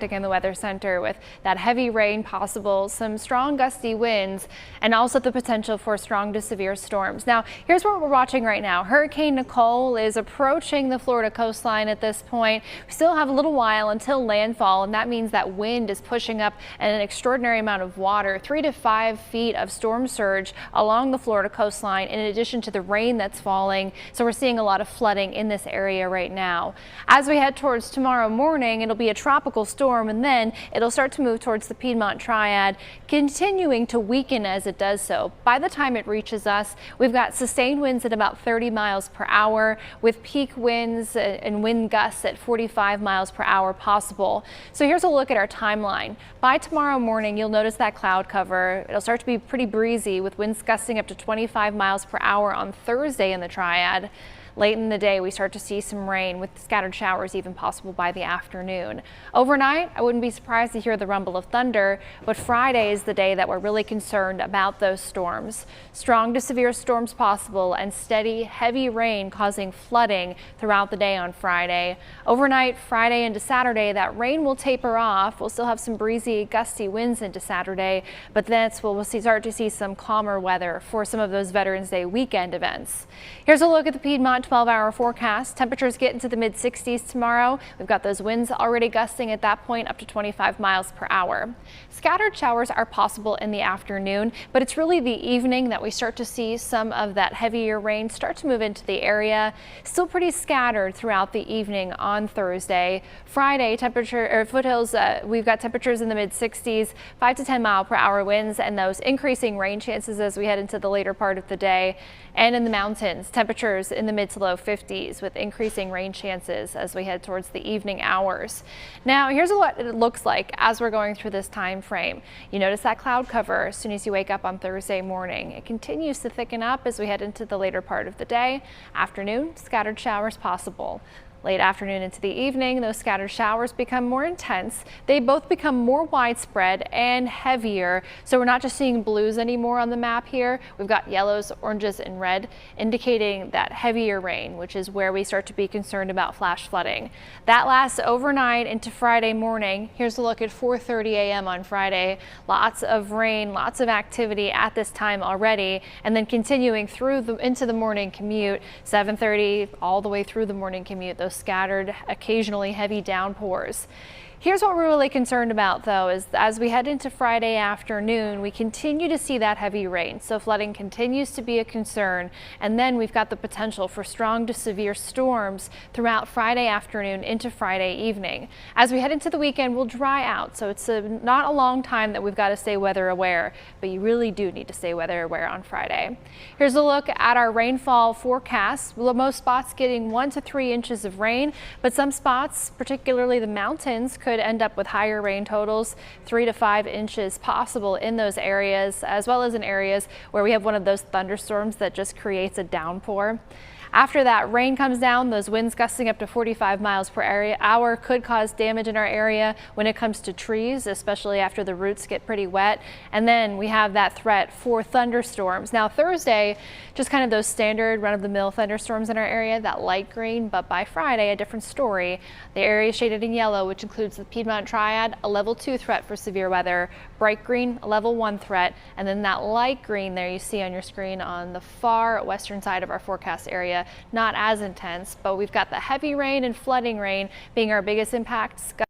forecasting in the Weather Center with that heavy rain possible, some strong gusty winds, and also the potential for strong to severe storms. Now, here's what we're watching right now. Hurricane Nicole is approaching the Florida coastline at this point. We still have a little while until landfall, and that means that wind is pushing up an extraordinary amount of water, 3 to 5 feet of storm surge along the Florida coastline, in addition to the rain that's falling. So we're seeing a lot of flooding in this area right now. As we head towards tomorrow morning, it'll be a tropical storm, and then it'll start to move towards the Piedmont Triad, continuing to weaken as it does so. By the time it reaches us, we've got sustained winds at about 30 miles per hour with peak winds and wind gusts at 45 miles per hour possible. So here's a look at our timeline. By tomorrow morning, you'll notice that cloud cover. It'll start to be pretty breezy with winds gusting up to 25 miles per hour on Thursday in the Triad. Late in the day, we start to see some rain with scattered showers even possible by the afternoon. Overnight, I wouldn't be surprised to hear the rumble of thunder, but Friday is the day that we're really concerned about those storms. Strong to severe storms possible and steady, heavy rain causing flooding throughout the day on Friday. Overnight, Friday into Saturday, that rain will taper off. We'll still have some breezy, gusty winds into Saturday, but that's when we'll start to see some calmer weather for some of those Veterans Day weekend events. Here's a look at the Piedmont 12-hour forecast. Temperatures get into the mid-60s tomorrow. We've got those winds already gusting at that point up to 25 miles per hour. Scattered showers are possible in the afternoon, but it's really the evening that we start to see some of that heavier rain start to move into the area. Still pretty scattered throughout the evening on Thursday. Friday, foothills, we've got temperatures in the mid-60s, 5 to 10 mile per hour winds, and those increasing rain chances as we head into the later part of the day. And in the mountains, temperatures in the mid to low 50s with increasing rain chances as we head towards the evening hours. Now, here's what it looks like as we're going through this time frame. You notice that cloud cover as soon as you wake up on Thursday morning. It continues to thicken up as we head into the later part of the day. Afternoon, scattered showers possible. Late afternoon into the evening, those scattered showers become more intense. They both become more widespread and heavier. So we're not just seeing blues anymore on the map here. We've got yellows, oranges, and red indicating that heavier rain, which is where we start to be concerned about flash flooding. That lasts overnight into Friday morning. Here's a look at 4:30 a.m. on Friday. Lots of rain, lots of activity at this time already, and then continuing through into the morning commute, 7:30 all the way through the morning commute. Those scattered, occasionally heavy downpours. Here's what we're really concerned about, though, is as we head into Friday afternoon, we continue to see that heavy rain. So flooding continues to be a concern. And then we've got the potential for strong to severe storms throughout Friday afternoon into Friday evening. As we head into the weekend, we'll dry out. So it's not a long time that we've got to stay weather aware, but you really do need to stay weather aware on Friday. Here's a look at our rainfall forecast. Most spots getting 1 to 3 inches of rain, but some spots, particularly the mountains, could end up with higher rain totals, 3 to 5 inches possible in those areas, as well as in areas where we have one of those thunderstorms that just creates a downpour. After that rain comes down, those winds gusting up to 45 miles per hour could cause damage in our area when it comes to trees, especially after the roots get pretty wet. And then we have that threat for thunderstorms. Now Thursday, just kind of those standard run-of-the-mill thunderstorms in our area, that light green, but by Friday, a different story. The area shaded in yellow, which includes the Piedmont Triad, a level 2 threat for severe weather, bright green, a level 1 threat, and then that light green there you see on your screen on the far western side of our forecast area. Not as intense, but we've got the heavy rain and flooding rain being our biggest impacts.